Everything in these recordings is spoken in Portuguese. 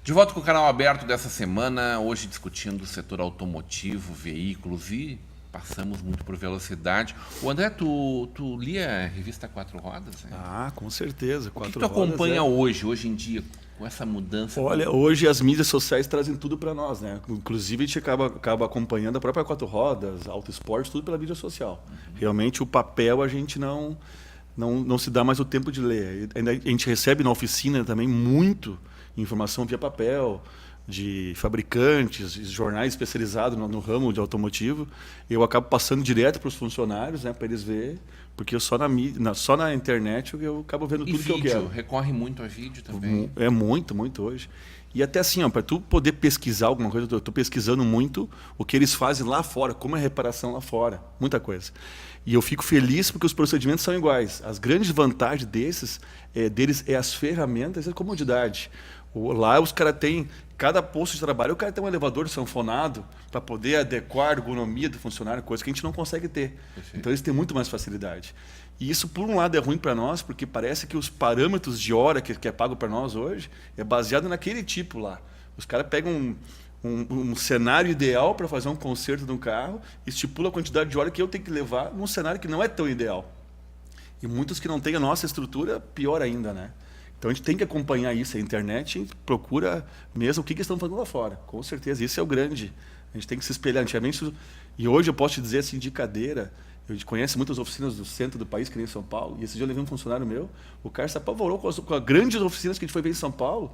De volta com o canal aberto dessa semana, hoje discutindo o setor automotivo, veículos e passamos muito por velocidade. O André, tu lia a revista Quatro Rodas? Né? Ah, com certeza. O que tu acompanha hoje em dia, com essa mudança? Olha, hoje as mídias sociais trazem tudo para nós, né? Inclusive a gente acaba acompanhando a própria Quatro Rodas, Auto Esporte, tudo pela mídia social. Realmente o papel a gente não se dá mais o tempo de ler. A gente recebe na oficina também muito informação via papel, de fabricantes, jornais especializados no ramo de automotivo. Eu acabo passando direto para os funcionários, né, para eles verem, porque só na internet eu acabo vendo tudo que eu quero. Recorre muito a vídeo também? É muito hoje. E até assim, para tu poder pesquisar alguma coisa, eu estou pesquisando muito o que eles fazem lá fora, como é a reparação lá fora, muita coisa. E eu fico feliz porque os procedimentos são iguais. As grandes vantagens deles é as ferramentas e a comodidade. Lá os caras têm, cada posto de trabalho, o cara tem um elevador sanfonado para poder adequar a ergonomia do funcionário, coisa que a gente não consegue ter. Perfeito. Então eles têm muito mais facilidade. E isso, por um lado, é ruim para nós, porque parece que os parâmetros de hora que é pago para nós hoje é baseado naquele tipo lá. Os caras pegam um cenário ideal para fazer um conserto de um carro, estipula a quantidade de hora que eu tenho que levar num cenário que não é tão ideal. E muitos que não têm a nossa estrutura, pior ainda, né? Então a gente tem que acompanhar isso, a internet procura mesmo o que estão fazendo lá fora, com certeza, isso é o grande. A gente tem que se espelhar. Antigamente, e hoje eu posso te dizer assim, de cadeira, a gente conhece muitas oficinas do centro do país, que nem em São Paulo, e esse dia eu levei um funcionário meu, o cara se apavorou com as grandes oficinas que a gente foi ver em São Paulo,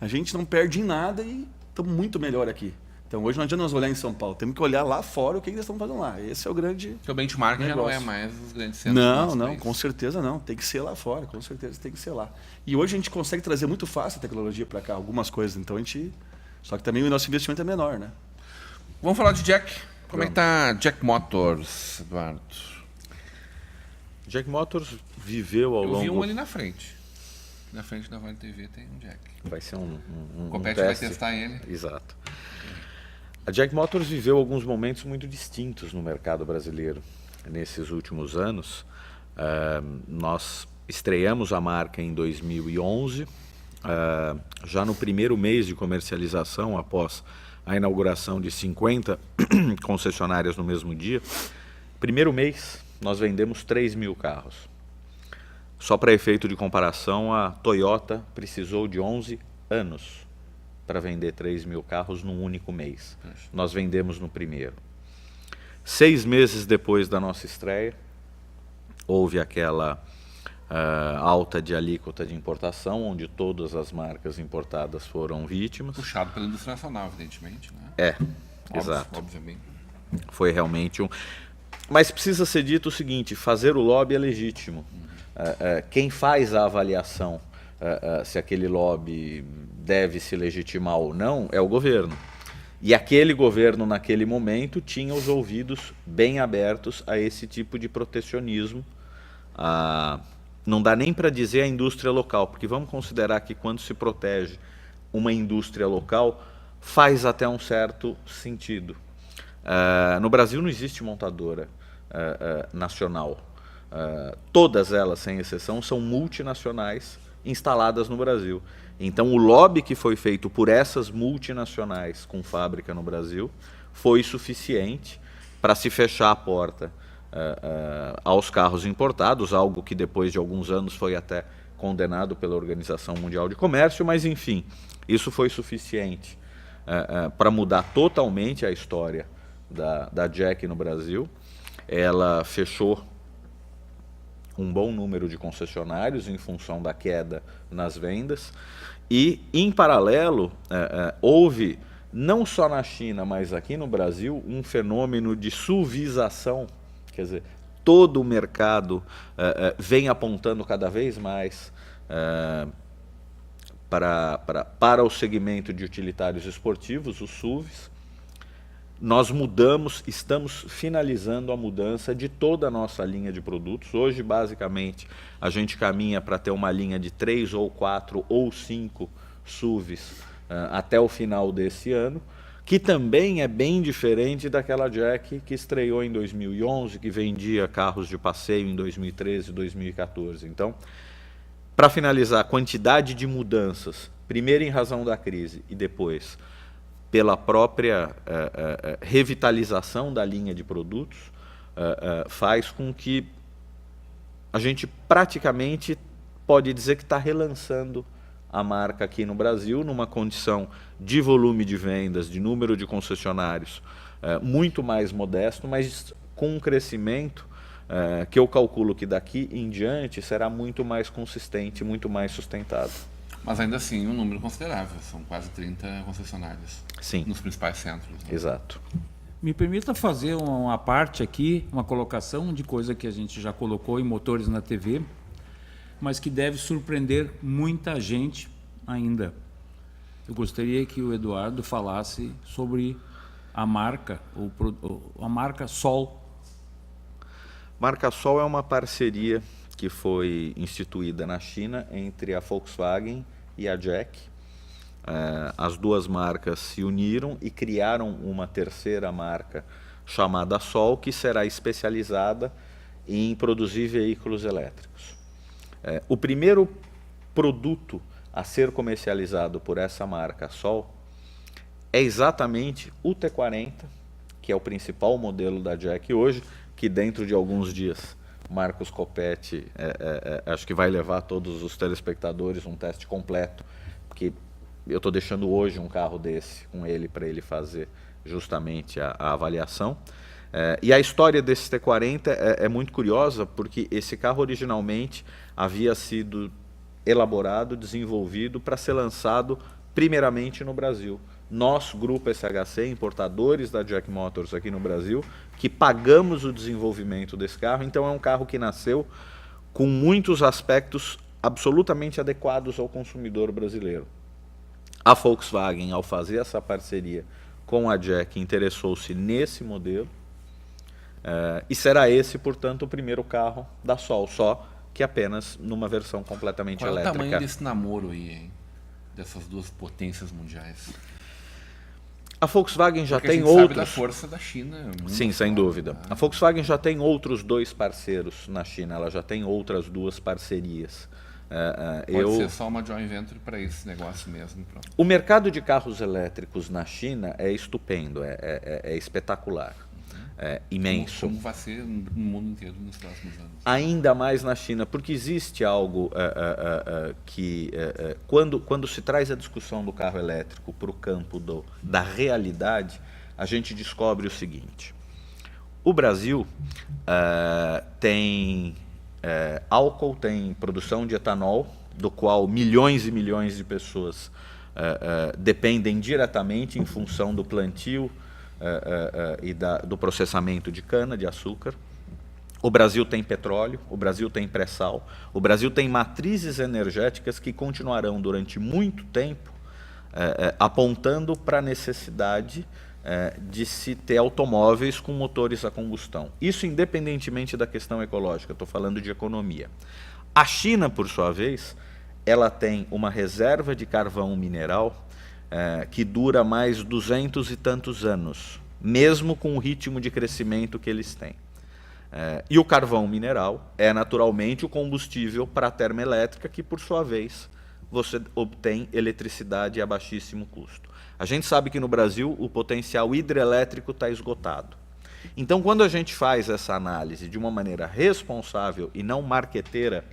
a gente não perde em nada e estamos muito melhor aqui. Então hoje não adianta nós olhar em São Paulo, temos que olhar lá fora o que eles estão fazendo lá. Esse é o grande Porque o benchmark já não é mais os grandes centros. Não, com certeza não. Tem que ser lá fora, com certeza tem que ser lá. E hoje a gente consegue trazer muito fácil a tecnologia para cá, algumas coisas. Então a gente... Só que também o nosso investimento é menor, né? Vamos falar de Jack. Como é que tá Jack Motors, Eduardo? Jack Motors viveu ao longo... Eu vi um ali na frente. Na frente da Vale TV tem um Jack. Vai ser um Copete teste. vai testar ele. Exato. A Jack Motors viveu alguns momentos muito distintos no mercado brasileiro. Nesses últimos anos, nós estreamos a marca em 2011, já no primeiro mês de comercialização, após a inauguração de 50 concessionárias no mesmo dia. Primeiro mês, nós vendemos 3 mil carros. Só para efeito de comparação, a Toyota precisou de 11 anos para vender 3 mil carros num único mês. Nós vendemos no primeiro. 6 meses depois da nossa estreia, houve aquela alta de alíquota de importação, onde todas as marcas importadas foram vítimas. Puxado pela indústria nacional, evidentemente, né? Exato. Obviamente. Foi realmente um... Mas precisa ser dito o seguinte, fazer o lobby é legítimo. Quem faz a avaliação se aquele lobby deve se legitimar ou não é o governo. E aquele governo, naquele momento, tinha os ouvidos bem abertos a esse tipo de protecionismo. Não dá nem para dizer a indústria local, porque vamos considerar que quando se protege uma indústria local, faz até um certo sentido. No Brasil não existe montadora nacional. Todas elas, sem exceção, são multinacionais instaladas no Brasil. Então o lobby que foi feito por essas multinacionais com fábrica no Brasil foi suficiente para se fechar a porta aos carros importados, algo que depois de alguns anos foi até condenado pela Organização Mundial de Comércio, mas enfim, isso foi suficiente para mudar totalmente a história da Jack no Brasil. Ela fechou um bom número de concessionários em função da queda nas vendas e, em paralelo, houve, não só na China, mas aqui no Brasil, um fenômeno de suvização, quer dizer, todo o mercado vem apontando cada vez mais para o segmento de utilitários esportivos, os SUVs. Nós estamos finalizando a mudança de toda a nossa linha de produtos. Hoje, basicamente, a gente caminha para ter uma linha de 3 ou 4 ou 5 SUVs até o final desse ano, que também é bem diferente daquela Jack que estreou em 2011, que vendia carros de passeio em 2013 e 2014. Então, para finalizar, a quantidade de mudanças primeiro em razão da crise e depois pela própria revitalização da linha de produtos, faz com que a gente praticamente pode dizer que está relançando a marca aqui no Brasil, numa condição de volume de vendas, de número de concessionários muito mais modesto, mas com um crescimento que eu calculo que daqui em diante será muito mais consistente, muito mais sustentado. Mas ainda assim, um número considerável, são quase 30 concessionários. Sim. Nos principais centros. Né? Exato. Me permita fazer uma parte aqui, uma colocação de coisa que a gente já colocou em Motores na TV, mas que deve surpreender muita gente ainda. Eu gostaria que o Eduardo falasse sobre a marca, a marca Sol. Marca Sol é uma parceria que foi instituída na China entre a Volkswagen e a Jack. As duas marcas se uniram e criaram uma terceira marca chamada Sol, que será especializada em produzir veículos elétricos. O primeiro produto a ser comercializado por essa marca Sol é exatamente o T40, que é o principal modelo da Jack hoje, que dentro de alguns dias Marcos Coppetti acho que vai levar todos os telespectadores um teste completo, porque eu estou deixando hoje um carro desse com ele para ele fazer justamente a avaliação. E a história desse T40 é muito curiosa, porque esse carro originalmente havia sido elaborado, desenvolvido para ser lançado primeiramente no Brasil. Nós, Grupo SHC, importadores da Jack Motors aqui no Brasil, que pagamos o desenvolvimento desse carro, então é um carro que nasceu com muitos aspectos absolutamente adequados ao consumidor brasileiro. A Volkswagen, ao fazer essa parceria com a Jack, interessou-se nesse modelo, e será esse, portanto, o primeiro carro da Sol, só que apenas numa versão completamente Qual é elétrica. o tamanho desse namoro aí, hein? Dessas duas potências mundiais? A Volkswagen já Porque tem a gente sabe outros. da força da China. Muito Sim, sem forte, dúvida. né? A Volkswagen já tem outros 2 parceiros na China, ela já tem outras 2 parcerias. Pode ser só uma joint venture para esse negócio mesmo. Pronto. O mercado de carros elétricos na China é estupendo, é espetacular, é imenso. Como vai ser no mundo inteiro nos próximos anos. Ainda mais na China, porque existe algo que, quando se traz a discussão do carro elétrico para o campo da realidade, a gente descobre o seguinte: o Brasil tem álcool, tem produção de etanol, do qual milhões e milhões de pessoas dependem diretamente em função do plantio e do processamento de cana, de açúcar. O Brasil tem petróleo, o Brasil tem pré-sal, o Brasil tem matrizes energéticas que continuarão durante muito tempo apontando para a necessidade de se ter automóveis com motores a combustão. Isso independentemente da questão ecológica, estou falando de economia. A China, por sua vez, ela tem uma reserva de carvão mineral que dura mais 200 e tantos anos, mesmo com o ritmo de crescimento que eles têm. E o carvão mineral é naturalmente o combustível para a termoelétrica, que por sua vez você obtém eletricidade a baixíssimo custo. A gente sabe que no Brasil o potencial hidrelétrico está esgotado. Então, quando a gente faz essa análise de uma maneira responsável e não marqueteira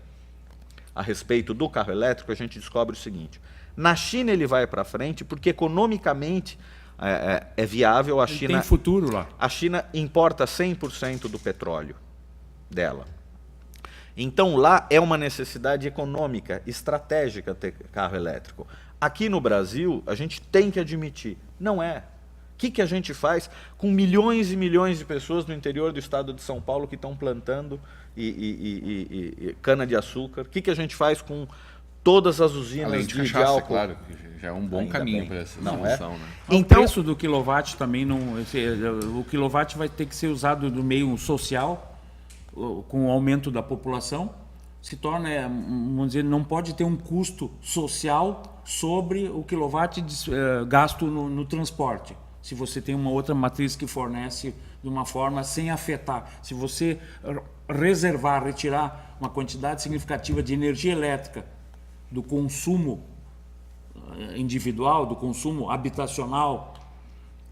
a respeito do carro elétrico, a gente descobre o seguinte: na China ele vai para frente porque economicamente é viável. A China tem futuro lá. A China importa 100% do petróleo dela. Então lá é uma necessidade econômica, estratégica ter carro elétrico. Aqui no Brasil, a gente tem que admitir, não é. O que a gente faz com milhões e milhões de pessoas no interior do estado de São Paulo que estão plantando cana-de-açúcar? O que a gente faz com todas as usinas Além de cachaça, álcool? Claro, que já é um bom Ainda caminho bem. para essa Não solução. é? Né? O Então- preço do quilowatt também não. O quilowatt vai ter que ser usado do meio social, com o aumento da população. Se torna, vamos dizer, não pode ter um custo social sobre o quilowatt gasto no transporte. Se você tem uma outra matriz que fornece de uma forma sem afetar. Se você reservar, retirar uma quantidade significativa de energia elétrica do consumo individual, do consumo habitacional,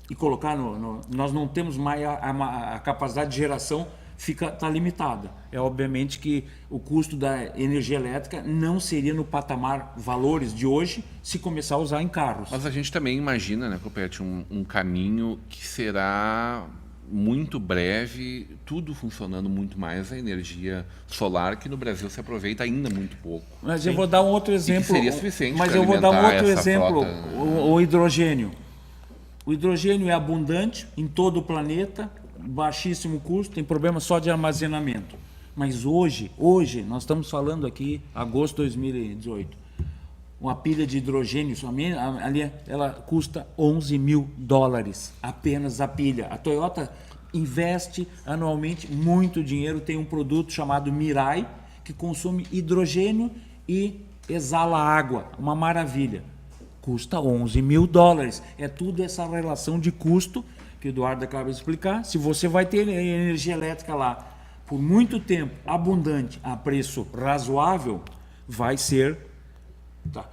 e colocar nós não temos mais a capacidade de geração, está limitada. É obviamente que o custo da energia elétrica não seria no patamar valores de hoje se começar a usar em carros. Mas a gente também imagina, né, Copete, um caminho que será muito breve, tudo funcionando muito mais, a energia solar, que no Brasil se aproveita ainda muito pouco. Mas eu vou dar um outro exemplo. que seria suficiente mas para eu vou dar um alimentar outro essa exemplo, frota. o hidrogênio. O hidrogênio é abundante em todo o planeta, baixíssimo custo, tem problema só de armazenamento. Mas hoje, nós estamos falando aqui, agosto de 2018, uma pilha de hidrogênio, ali, ela custa $11.000, apenas a pilha. A Toyota investe anualmente muito dinheiro, tem um produto chamado Mirai, que consome hidrogênio e exala água, uma maravilha. Custa $11.000. É tudo essa relação de custo que o Eduardo acaba de explicar. Se você vai ter energia elétrica lá por muito tempo, abundante, a preço razoável, vai ser... Tá.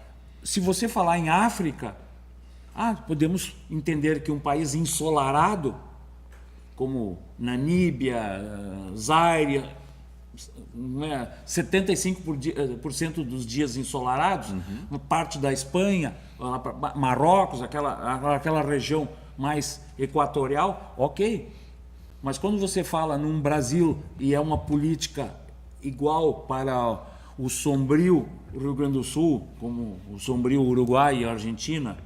Se você falar em África, podemos entender que um país ensolarado, como Namíbia, Zaire, 75% dos dias ensolarados, uma parte da Espanha, Marrocos, aquela região mais equatorial, ok. Mas quando você fala num Brasil e é uma política igual para o sombrio Rio Grande do Sul, como o sombrio Uruguai e Argentina...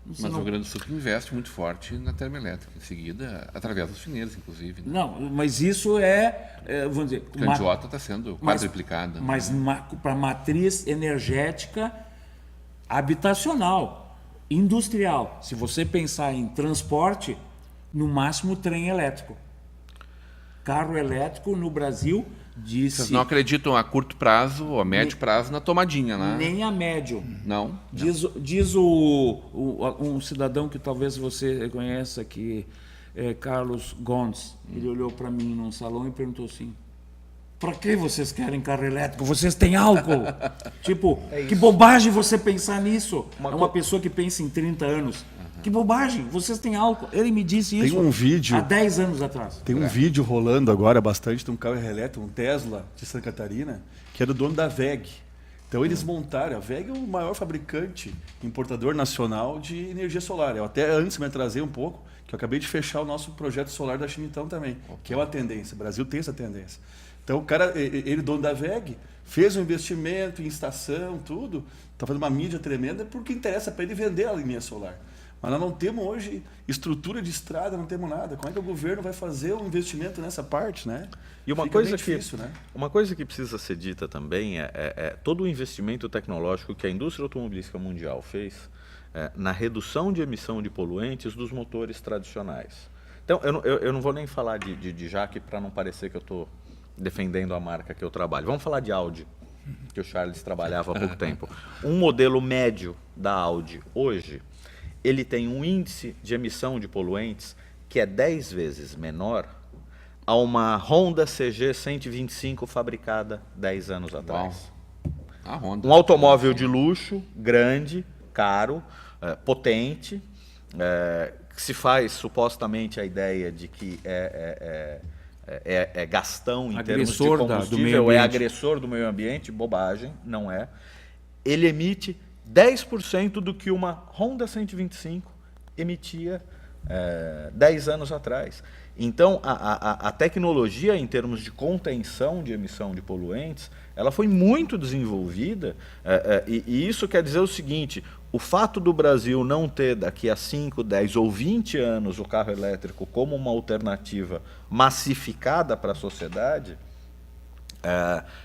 Mas o Rio Grande do Sul que investe muito forte na termoelétrica, em seguida, através dos chineses, inclusive. Né? Não, mas isso vamos dizer... A Candiota está sendo quadruplicada. Mas para matriz energética habitacional, industrial. Se você pensar em transporte, no máximo trem elétrico. Carro elétrico no Brasil... Vocês não acreditam a curto prazo ou a médio prazo na tomadinha, né? Nem a médio. Não? Diz um cidadão que talvez você conheça, que é Carlos Gomes. Ele olhou para mim num salão e perguntou assim: para que vocês querem carro elétrico? Vocês têm álcool? Tipo, que bobagem você pensar nisso. É uma pessoa que pensa em 30 anos. Que bobagem, vocês têm álcool. Ele me disse isso Tem um vídeo, há 10 anos atrás. Tem um vídeo rolando agora bastante de um carro elétrico, um Tesla de Santa Catarina, que é do dono da WEG. Então eles montaram, a WEG é o maior fabricante, importador nacional de energia solar. Eu até antes me atrasei um pouco, que eu acabei de fechar o nosso projeto solar da Chimitão também, que é uma tendência, o Brasil tem essa tendência. Então o cara, ele dono da WEG, fez um investimento em estação, tudo, está fazendo uma mídia tremenda, porque interessa para ele vender a linha solar. Mas nós não temos hoje estrutura de estrada, não temos nada. Como é que o governo vai fazer um investimento nessa parte, né? E uma Fica coisa bem difícil, né? Uma coisa que precisa ser dita também é todo o investimento tecnológico que a indústria automobilística mundial fez na redução de emissão de poluentes dos motores tradicionais. Então, eu não vou nem falar de Jaque para não parecer que eu estou defendendo a marca que eu trabalho. Vamos falar de Audi, que o Charles trabalhava há pouco tempo. Um modelo médio da Audi hoje, ele tem um índice de emissão de poluentes que é 10 vezes menor a uma Honda CG 125 fabricada 10 anos atrás. A Honda. Um automóvel de luxo, grande, caro, potente, que se faz supostamente a ideia de que é gastão em termos de combustível, é agressor do meio ambiente, bobagem, não é. Ele emite 10% do que uma Honda 125 emitia 10 anos atrás. Então, a tecnologia em termos de contenção de emissão de poluentes, ela foi muito desenvolvida, e isso quer dizer o seguinte: o fato do Brasil não ter daqui a 5, 10 ou 20 anos o carro elétrico como uma alternativa massificada para a sociedade,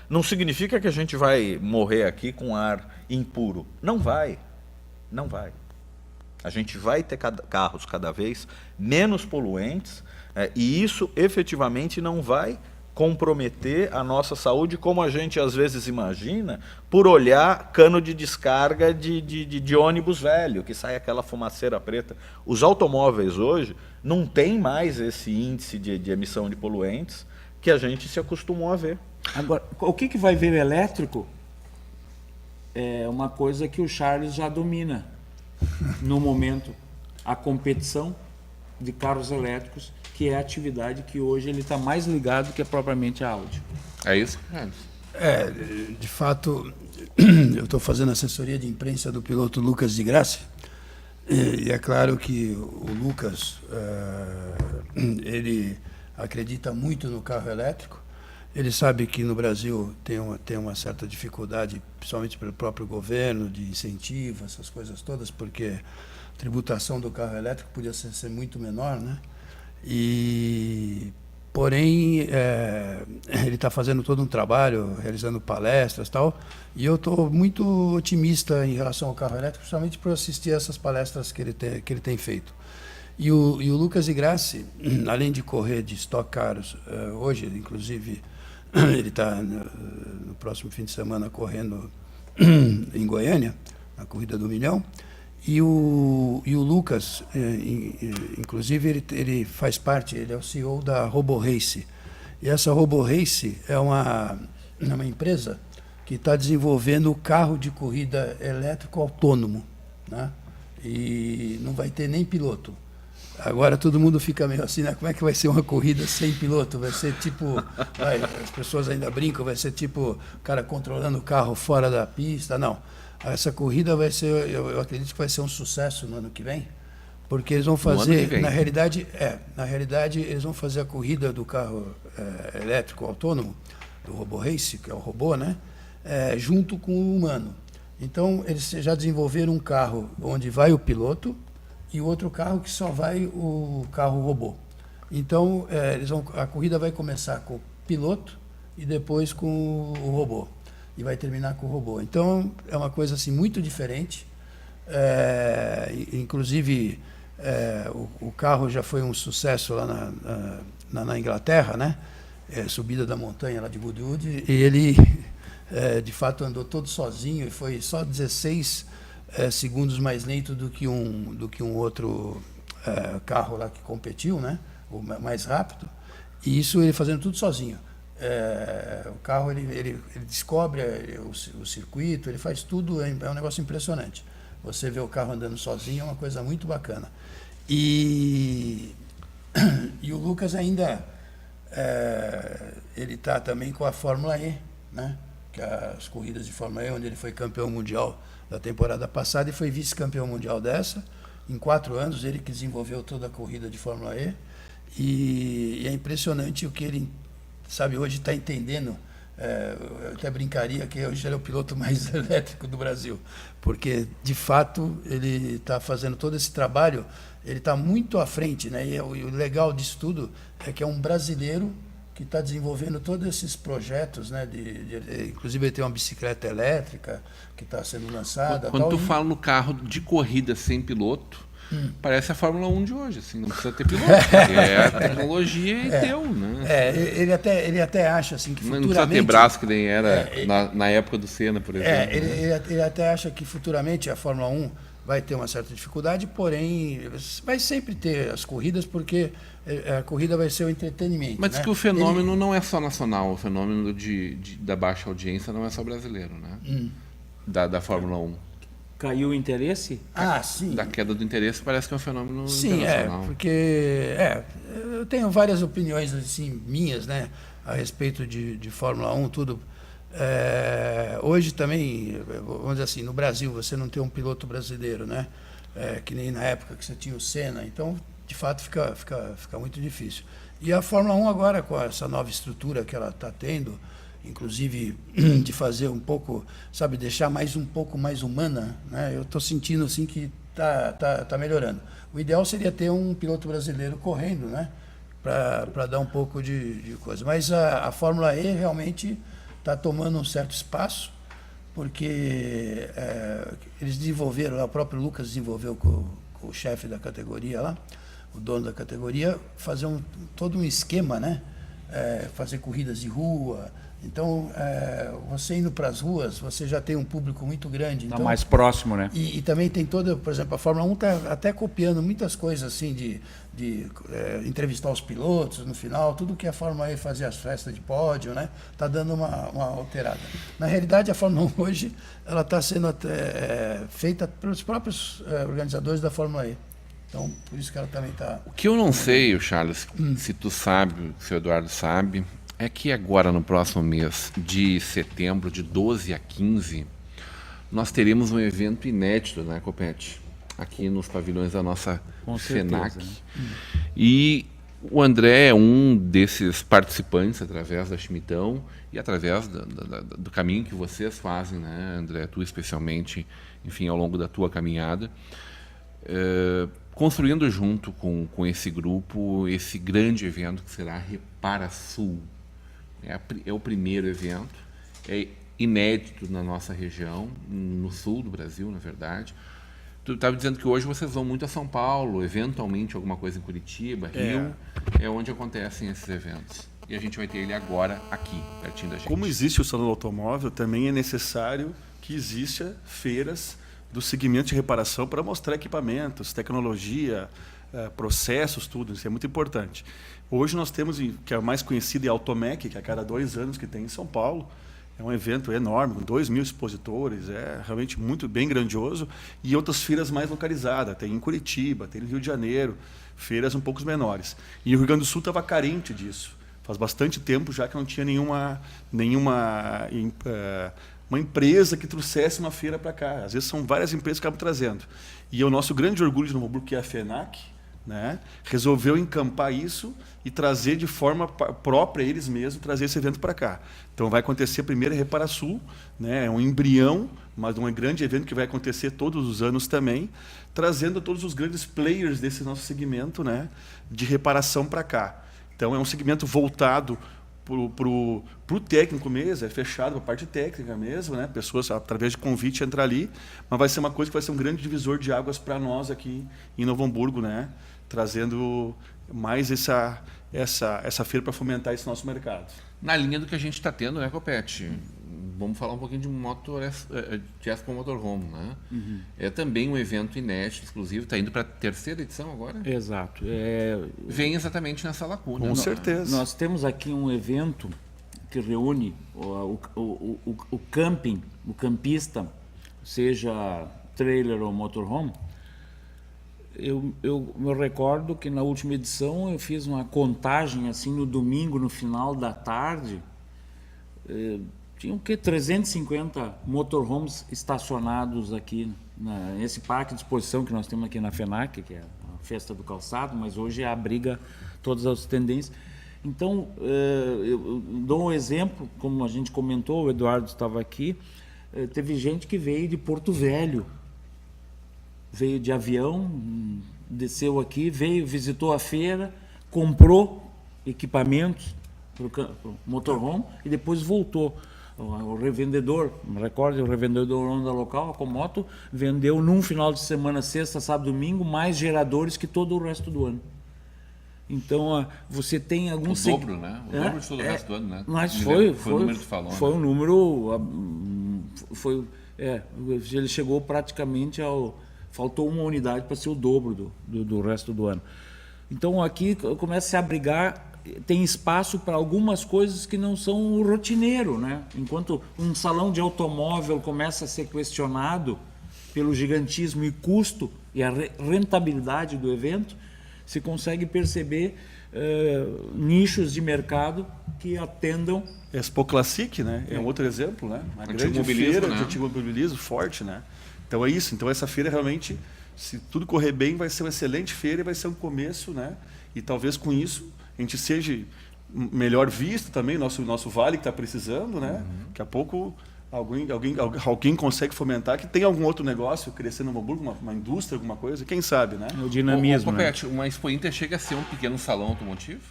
não significa que a gente vai morrer aqui com ar impuro. Não vai. Não vai. A gente vai ter carros cada vez menos poluentes, e isso efetivamente não vai comprometer a nossa saúde, como a gente às vezes imagina, por olhar cano de descarga de ônibus velho, que sai aquela fumaceira preta. Os automóveis hoje não têm mais esse índice de emissão de poluentes que a gente se acostumou a ver. Agora, o que vai ver elétrico é uma coisa que o Charles já domina no momento, a competição de carros elétricos, que é a atividade que hoje ele está mais ligado que propriamente a Audi. É isso, Carlos? De fato, eu estou fazendo assessoria de imprensa do piloto Lucas de Grassi, e é claro que o Lucas, ele acredita muito no carro elétrico. Ele sabe que no Brasil tem uma certa dificuldade, principalmente pelo próprio governo, de incentivo, essas coisas todas, porque a tributação do carro elétrico podia ser muito menor, né? Porém, ele está fazendo todo um trabalho, realizando palestras e tal, e eu estou muito otimista em relação ao carro elétrico, principalmente por assistir essas palestras que ele tem feito. E o Lucas de Grassi, além de correr de Stock Cars, hoje, inclusive, ele está no próximo fim de semana correndo em Goiânia, na Corrida do Milhão. E o Lucas, inclusive, ele faz parte, ele é o CEO da RoboRace. E essa RoboRace é uma empresa que está desenvolvendo o carro de corrida elétrico autônomo, né? E não vai ter nem piloto. Agora todo mundo fica meio assim, né? Como é que vai ser uma corrida sem piloto? Vai ser tipo, as pessoas ainda brincam, vai ser tipo o cara controlando o carro fora da pista. Não, essa corrida vai ser, eu acredito que vai ser um sucesso no ano que vem, porque eles vão fazer, na realidade eles vão fazer a corrida do carro elétrico autônomo, do RoboRace, que é o robô, né? Junto com o humano. Então eles já desenvolveram um carro onde vai o piloto e outro carro que só vai o carro robô. Então, a corrida vai começar com o piloto e depois com o robô. E vai terminar com o robô. Então, é uma coisa assim, muito diferente. Inclusive, o carro já foi um sucesso lá na Inglaterra, né? Subida da montanha lá de Goodwood. E ele, de fato, andou todo sozinho e foi só 16 segundos mais lento do que um outro carro lá que competiu, né? O mais rápido. E isso ele fazendo tudo sozinho. O carro ele descobre o circuito, ele faz tudo, é um negócio impressionante. Você vê o carro andando sozinho é uma coisa muito bacana. E o Lucas ainda ele está também com a Fórmula E, né? Que é as corridas de Fórmula E, onde ele foi campeão mundial da temporada passada e foi vice-campeão mundial dessa. Em 4 anos, ele que desenvolveu toda a corrida de Fórmula E. E é impressionante o que ele, sabe, hoje está entendendo. Eu até brincaria que hoje ele é o piloto mais elétrico do Brasil, porque, de fato, ele está fazendo todo esse trabalho, ele está muito à frente, né? E o legal disso tudo é que é um brasileiro que está desenvolvendo todos esses projetos, né? Inclusive ele tem uma bicicleta elétrica que está sendo lançada. Quando tu fala no carro de corrida sem piloto, parece a Fórmula 1 de hoje, assim, não precisa ter piloto, é a tecnologia e teu, né? Ele até acha assim que futuramente... Não precisa ter braço que nem era na época do Senna, por exemplo. Ele até acha que futuramente a Fórmula 1 vai ter uma certa dificuldade, porém vai sempre ter as corridas, porque a corrida vai ser o entretenimento. Mas diz que o fenômeno não é só nacional, o fenômeno da baixa audiência não é só brasileiro, né? Da Fórmula 1. Caiu o interesse? Sim. Da queda do interesse parece que é um fenômeno sim, internacional. Porque eu tenho várias opiniões assim, minhas, né, a respeito de Fórmula 1, tudo. Hoje também, vamos dizer assim, no Brasil você não tem um piloto brasileiro, né? Que nem na época que você tinha o Senna, então de fato fica muito difícil. E a Fórmula 1 agora, com essa nova estrutura que ela está tendo, inclusive de fazer um pouco, sabe, deixar um pouco mais humana, né? Eu estou sentindo assim que tá melhorando. O ideal seria ter um piloto brasileiro correndo, né? Para dar um pouco de coisa. Mas a Fórmula E realmente está tomando um certo espaço, porque eles desenvolveram, o próprio Lucas desenvolveu com o chefe da categoria lá, o dono da categoria, fazer todo um esquema, né? Fazer corridas de rua, Então, você indo para as ruas, você já tem um público muito grande. Está Então, mais próximo, né? e também tem toda, por exemplo, a Fórmula 1 está até copiando muitas coisas assim de entrevistar os pilotos no final, tudo que a Fórmula E fazia, as festas de pódio, né? Está dando uma alterada. Na realidade, a Fórmula 1 hoje ela está sendo feita pelos próprios organizadores da Fórmula E. Então, por isso que ela também está... O que eu não sei, o Charles, se tu sabe, se o Eduardo sabe, é que agora no próximo mês de setembro, de 12 a 15, nós teremos um evento inédito, né, Copete? Aqui nos pavilhões da nossa Com certeza, FENAC. né? E o André é um desses participantes através da Chimitão e através do caminho que vocês fazem, né, André? Tu especialmente, enfim, ao longo da tua caminhada. Construindo junto com esse grupo, esse grande evento que será a Repara Sul. É o primeiro evento, é inédito na nossa região, no sul do Brasil, na verdade. Tu estava dizendo que hoje vocês vão muito a São Paulo, eventualmente alguma coisa em Curitiba, Rio, é onde acontecem esses eventos. E a gente vai ter ele agora aqui, pertinho da gente. Como existe o Salão do Automóvel, também é necessário que exista feiras do segmento de reparação para mostrar equipamentos, tecnologia, processos, tudo. Isso é muito importante. Hoje nós temos, que é a mais conhecida, é a Automec, que é a cada 2 anos que tem em São Paulo. É um evento enorme, com 2.000 expositores, é realmente muito bem grandioso. E outras feiras mais localizadas, tem em Curitiba, tem no Rio de Janeiro, feiras um pouco menores. E o Rio Grande do Sul estava carente disso. Faz bastante tempo já que não tinha nenhuma uma empresa que trouxesse uma feira para cá. Às vezes são várias empresas que acabam trazendo. E o nosso grande orgulho de Novo Hamburgo, que é a FENAC, né, resolveu encampar isso e trazer de forma própria, eles mesmos, trazer esse evento para cá. Então vai acontecer a primeira Repara Sul, né, é um embrião, mas um grande evento que vai acontecer todos os anos também, trazendo todos os grandes players desse nosso segmento, né, de reparação para cá. Então é um segmento voltado pro técnico mesmo, é fechado para a parte técnica mesmo, né? Pessoas, através de convite, entrar ali, mas vai ser uma coisa que vai ser um grande divisor de águas para nós aqui em Novo Hamburgo, né? Trazendo mais essa feira para fomentar esse nosso mercado. Na linha do que a gente está tendo, né, Copete? Vamos falar um pouquinho de Expo Motorhome, né? Uhum. É também um evento inédito, exclusivo, está indo para a 3ª edição agora? Exato. Vem exatamente nessa lacuna. Com certeza. Nós temos aqui um evento que reúne o camping, o campista, seja trailer ou motorhome. Eu me recordo que na última edição eu fiz uma contagem assim no domingo, no final da tarde. Tinha o quê? 350 motorhomes estacionados aqui nesse parque de exposição que nós temos aqui na FENAC, que é a Festa do Calçado, mas hoje abriga todas as tendências. Então, eu dou um exemplo, como a gente comentou, o Eduardo estava aqui, teve gente que veio de Porto Velho, veio de avião, desceu aqui, visitou a feira, comprou equipamentos para o motorhome e depois voltou. O revendedor, me recordo, o revendedor da local, a Comoto, vendeu num final de semana, sexta, sábado, domingo, mais geradores que todo o resto do ano. Então, você tem alguns... O dobro, né? O dobro de todo o resto do ano, né? Mas foi o número que tu falou. Foi né? um número... ele chegou praticamente faltou uma unidade para ser o dobro do resto do ano. Então, aqui começa a se abrigar... Tem espaço para algumas coisas que não são o rotineiro, né? Enquanto um salão de automóvel começa a ser questionado pelo gigantismo e custo e a rentabilidade do evento, se consegue perceber nichos de mercado que atendam. Expo Classic, né? É um outro exemplo, né? Uma grande feira de automobilismo forte, né? Então é isso. Então essa feira realmente, se tudo correr bem, vai ser uma excelente feira e vai ser um começo, né? E talvez com isso a gente seja melhor visto também, nosso vale que está precisando, né? Daqui a pouco alguém consegue fomentar que tem algum outro negócio crescendo no Novo Hamburgo, uma indústria, alguma coisa, quem sabe, né? O dinamismo. Copete, uma Expo Inter chega a ser um pequeno salão automotivo?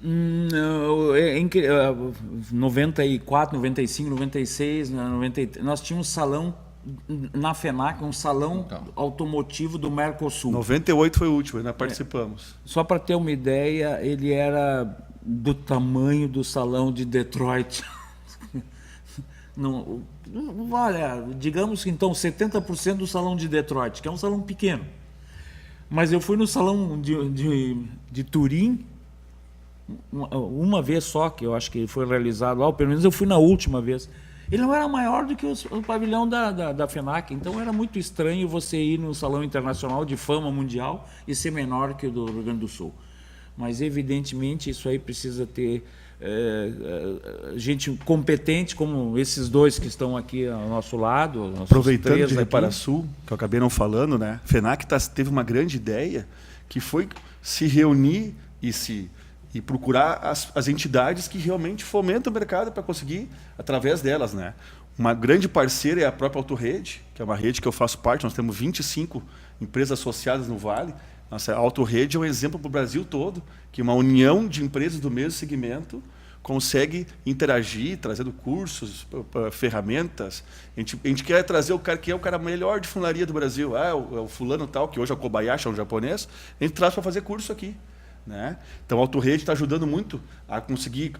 Em 94, 95, 96, 93, nós tínhamos salão na FENAC, um salão automotivo do Mercosul. 98 foi o último, nós participamos. Só para ter uma ideia, ele era do tamanho do salão de Detroit. Não, olha, digamos que então 70% do salão de Detroit, que é um salão pequeno. Mas eu fui no salão de Turim uma vez só, que eu acho que foi realizado lá, ou pelo menos eu fui na última vez. Ele não era maior do que o pavilhão da FENAC, então era muito estranho você ir no salão internacional de fama mundial e ser menor que o do Rio Grande do Sul. Mas, evidentemente, isso aí precisa ter gente competente, como esses dois que estão aqui ao nosso lado. Aproveitando de Reparasul, que eu acabei não falando, né? A FENAC teve uma grande ideia, que foi se reunir e procurar as entidades que realmente fomentam o mercado para conseguir, através delas, né? Uma grande parceira é a própria Autorrede, que é uma rede que eu faço parte. Nós temos 25 empresas associadas no Vale. Nossa Autorrede é um exemplo para o Brasil todo, que uma união de empresas do mesmo segmento consegue interagir, trazendo cursos, ferramentas. A gente quer trazer o cara que é o cara melhor de funilaria do Brasil. O fulano tal, que hoje é o Kobayashi, é um japonês. A gente traz para fazer curso aqui. Né? Então a Autorrede está ajudando muito a conseguir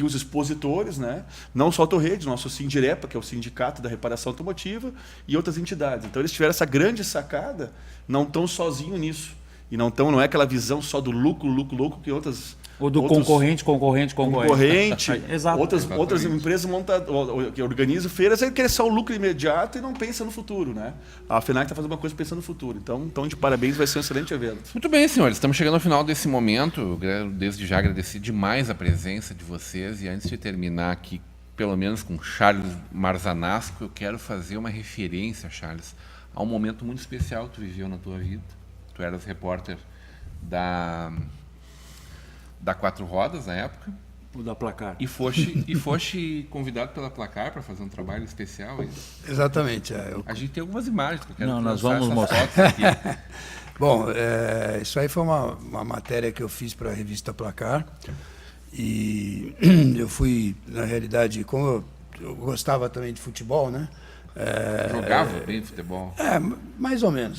os expositores, né? Não só a Autorrede, nosso Sindirepa, que é o Sindicato da Reparação Automotiva, e outras entidades. Então eles tiveram essa grande sacada, não estão sozinhos nisso. E não é aquela visão só do lucro que outras... Ou do concorrente. Exato. Outras empresas que organizam feiras querem só o lucro imediato e não pensa no futuro, né? A FENAC está fazendo uma coisa pensando no futuro. Então, de parabéns, vai ser um excelente evento. Muito bem, senhores. Estamos chegando ao final desse momento. Eu quero, desde já, agradecer demais a presença de vocês. E antes de terminar aqui, pelo menos com Charles Marzanasco, eu quero fazer uma referência, Charles, a um momento muito especial que tu viveu na tua vida. Tu eras repórter da Quatro Rodas na época. O da Placar. E foste convidado pela Placar para fazer um trabalho especial. Exatamente. A gente tem algumas imagens que eu quero nós vamos mostrar. Bom, isso aí foi uma matéria que eu fiz para a revista Placar. E eu fui, na realidade, como eu gostava também de futebol, né? Jogava bem futebol? Mais ou menos.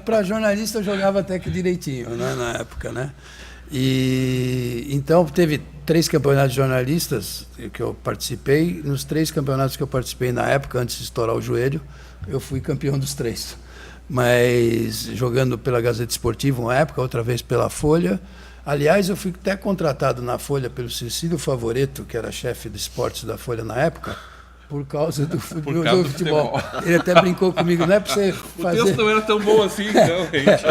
Para jornalista eu jogava até que direitinho, né, na época, né? E então teve 3 campeonatos de jornalistas que eu participei. Nos 3 campeonatos que eu participei na época, antes de estourar o joelho, eu fui campeão dos 3. Mas jogando pela Gazeta Esportiva uma época, outra vez pela Folha. Aliás, eu fui até contratado na Folha pelo Cecílio Favoreto, que era chefe de esportes da Folha na época, por causa do futebol. Ele até brincou comigo, não é para você fazer... O texto não era tão bom assim, então, gente.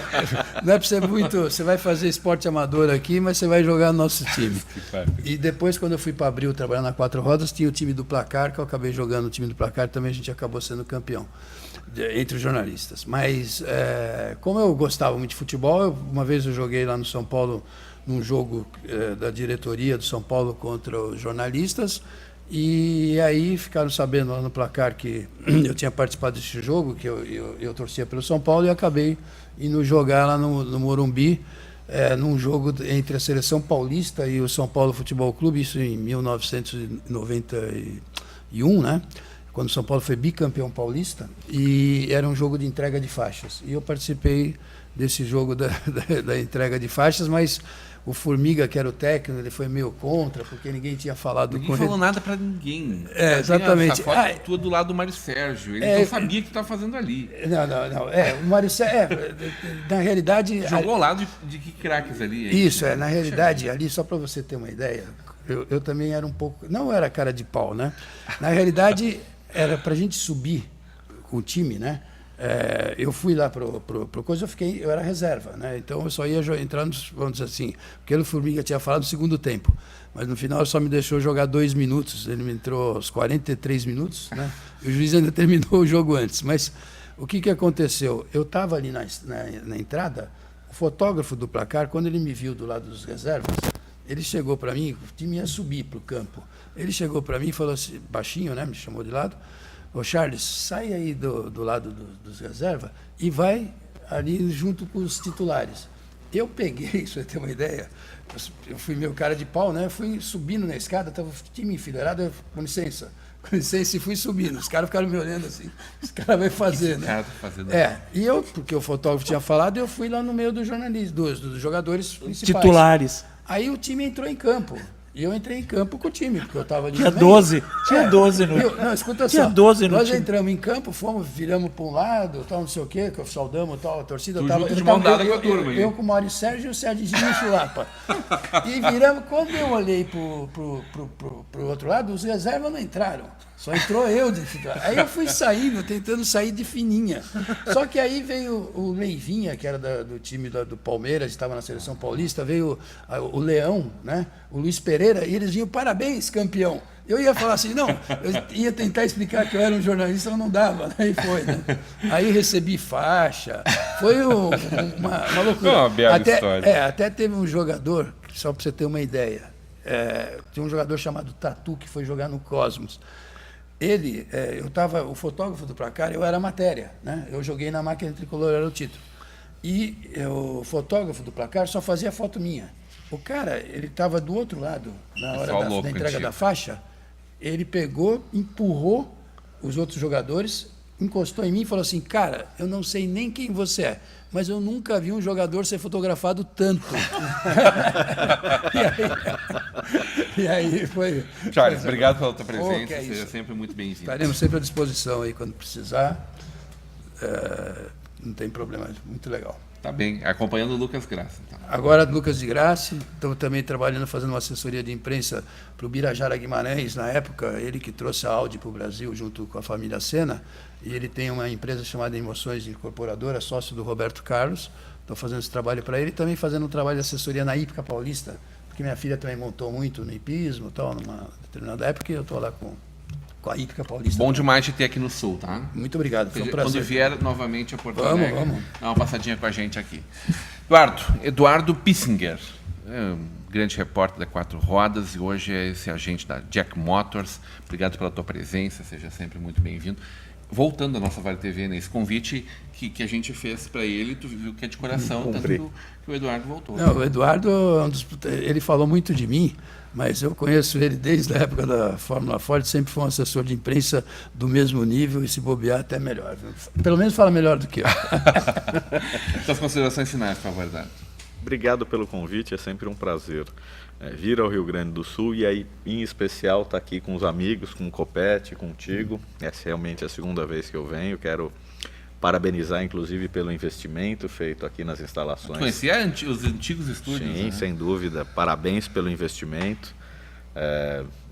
Não é para você você vai fazer esporte amador aqui, mas você vai jogar no nosso time. E depois, quando eu fui para Abril trabalhar na Quatro Rodas, tinha o time do Placar, que eu acabei jogando o time do Placar, também a gente acabou sendo campeão, entre os jornalistas. Mas, como eu gostava muito de futebol, uma vez eu joguei lá no São Paulo, num jogo da diretoria do São Paulo contra os jornalistas. E aí ficaram sabendo lá no Placar que eu tinha participado desse jogo, que eu torcia pelo São Paulo, e acabei indo jogar lá no Morumbi, num jogo entre a Seleção Paulista e o São Paulo Futebol Clube, isso em 1991, né? Quando o São Paulo foi bicampeão paulista, e era um jogo de entrega de faixas. E eu participei desse jogo da entrega de faixas, mas o Formiga, que era o técnico, ele foi meio contra, porque ninguém tinha falado com ele. Ninguém falou nada para ninguém. Exatamente. Essa foto tua do lado do Mário Sérgio. Ele não sabia o que estava fazendo ali. Não. O Mário Sérgio, na realidade... Jogou ao lado de que craques ali? Isso, na realidade, ali, só para você ter uma ideia, eu também era um pouco... Não era cara de pau, né? Na realidade, era para a gente subir com o time, né? Eu fui lá pro coisa, eu era reserva, né? Então eu só ia entrar vamos dizer assim, porque o Formiga tinha falado no segundo tempo, mas no final só me deixou jogar 2 minutos, ele me entrou aos 43 minutos, né? E o juiz ainda terminou o jogo antes. Mas o que aconteceu? Eu estava ali na entrada, o fotógrafo do Placar, quando ele me viu do lado dos reservas, ele chegou para mim, o time ia subir para o campo, ele chegou para mim e falou assim, baixinho, né? Me chamou de lado: ô Charles, sai aí do lado dos reservas e vai ali junto com os titulares. Eu peguei, isso pra ter uma ideia, eu fui meio cara de pau, né? Eu fui subindo na escada, estava o time enfileirado, com licença, e fui subindo. Os caras ficaram me olhando assim, os caras vai fazer, né? E eu, porque o fotógrafo tinha falado, eu fui lá no meio dos jornalistas, dos jogadores principais. Titulares. Aí o time entrou em campo. E eu entrei em campo com o time, porque eu estava ali. Tinha também. 12. Tinha 12 no Viu? Não, escuta Tinha só. 12 no Nós time. entramos em campo, viramos para um lado, tal, não sei o quê, que saudamos tal, a torcida. Tu Eu tava, junto de eu, mão tava, dada com a turma, hein? eu com o Mário Sérgio e o Sérgio Chulapa. E viramos, quando eu olhei pro outro lado, os reservas não entraram. Só entrou eu de titular. Aí eu fui saindo, tentando sair de fininha. Só que aí veio o Leivinha, que era do time do Palmeiras, estava na seleção paulista, veio o Leão, né? O Luiz Pereira, e eles vinham, parabéns, campeão. Eu ia falar assim, não, eu ia tentar explicar que eu era um jornalista, mas não dava, aí foi, né? Aí recebi faixa, foi uma loucura. Uma bela história. Até teve um jogador, só para você ter uma ideia, tinha um jogador chamado Tatu, que foi jogar no Cosmos. Ele, o fotógrafo do Placar, eu era a matéria, né? Eu joguei na Máquina Tricolor, era o título. E o fotógrafo do Placar só fazia foto minha. O cara, ele estava do outro lado, na hora da entrega da faixa, ele pegou, empurrou os outros jogadores, encostou em mim e falou assim, cara, eu não sei nem quem você é, mas eu nunca vi um jogador ser fotografado tanto. E aí foi... Charles, obrigado pela tua presença, que é seja isso. sempre muito bem-vindo. Estaremos sempre à disposição aí quando precisar. Não tem problema, muito legal. Tá bem, acompanhando o Lucas Graça. Então. Agora, Lucas de Graça, estou também trabalhando, fazendo uma assessoria de imprensa para o Birajara Guimarães, na época, ele que trouxe a Audi para o Brasil, junto com a família Senna, e ele tem uma empresa chamada Emoções Incorporadora, sócio do Roberto Carlos, estou fazendo esse trabalho para ele, e também fazendo um trabalho de assessoria na Hípica Paulista, porque minha filha também montou muito no hipismo, tal, numa determinada época, e eu estou lá com a Hípica Paulista. Bom demais de ter aqui no Sul, tá? Muito obrigado, foi um prazer. Quando vier novamente a Porto Vamos, Alegre, vamos. dá uma passadinha com a gente aqui. Eduardo Pissinger, um grande repórter da Quatro Rodas, e hoje é esse agente da Jack Motors. Obrigado pela tua presença, seja sempre muito bem-vindo. Voltando à nossa Vale TV, né, esse convite que a gente fez para ele, tu viu que é de coração, tanto que o Eduardo voltou. Não, o Eduardo, ele falou muito de mim, mas eu conheço ele desde a época da Fórmula Ford, sempre foi um assessor de imprensa do mesmo nível e se bobear até melhor. Pelo menos fala melhor do que eu. Suas considerações finais, por favor, Eduardo. Obrigado pelo convite, é sempre um prazer vir ao Rio Grande do Sul e aí, em especial, estar aqui com os amigos, com o Copete, contigo. Essa é realmente a segunda vez que eu venho. Quero parabenizar, inclusive, pelo investimento feito aqui nas instalações. Conhecia os antigos estúdios? Sim, né? sem dúvida. Parabéns pelo investimento.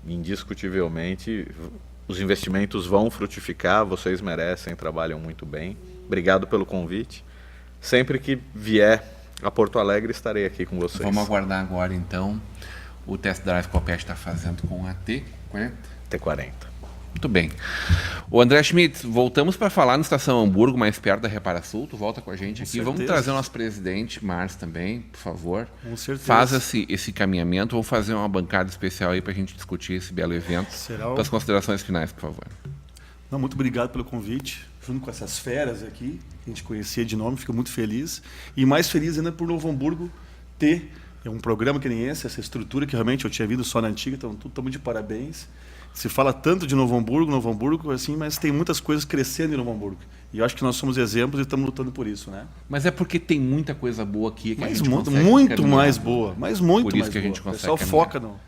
Indiscutivelmente, os investimentos vão frutificar, vocês merecem, trabalham muito bem. Obrigado pelo convite. Sempre que vier a Porto Alegre, estarei aqui com vocês. Vamos aguardar agora, então, o test drive que o Copete está fazendo com a T40. T40. Muito bem. O André Schmidt, voltamos para falar no Estação Hamburgo, mais perto da Reparasul. Tu volta com a gente aqui. Vamos trazer o nosso presidente, Márcio, também, por favor. Com certeza. Faz esse caminhamento. Vamos fazer uma bancada especial aí para a gente discutir esse belo evento. As considerações finais, por favor. Não, muito obrigado pelo convite. Junto com essas feras aqui, que a gente conhecia de nome, fico muito feliz. E mais feliz ainda por Novo Hamburgo ter um programa que nem esse, essa estrutura que realmente eu tinha visto só na antiga, então estamos de parabéns. Se fala tanto de Novo Hamburgo, assim, mas tem muitas coisas crescendo em Novo Hamburgo. E eu acho que nós somos exemplos e estamos lutando por isso, né? Mas é porque tem muita coisa boa aqui que a gente muito consegue caminhar. mais boa, mas muito Por isso mais que a gente boa. consegue O pessoal foca no...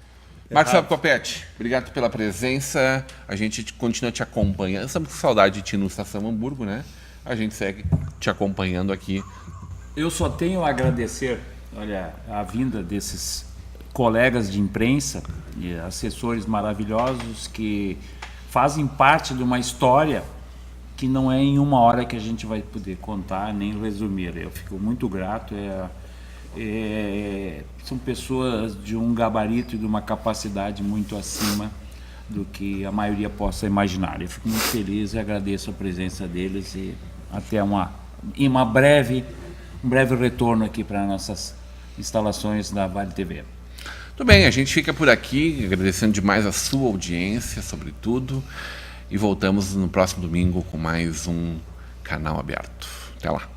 Marcos Copete, obrigado pela presença. A gente continua te acompanhando. Estamos com saudade de ti no Estação Hamburgo, né? A gente segue te acompanhando aqui. Eu só tenho a agradecer, olha, a vinda desses colegas de imprensa e assessores maravilhosos que fazem parte de uma história que não é em uma hora que a gente vai poder contar nem resumir. Eu fico muito grato. São pessoas de um gabarito e de uma capacidade muito acima do que a maioria possa imaginar. Eu fico muito feliz e agradeço a presença deles e até um breve retorno aqui para nossas instalações da Vale TV. Tudo bem, a gente fica por aqui, agradecendo demais a sua audiência, sobretudo, e voltamos no próximo domingo com mais um Canal Aberto. Até lá.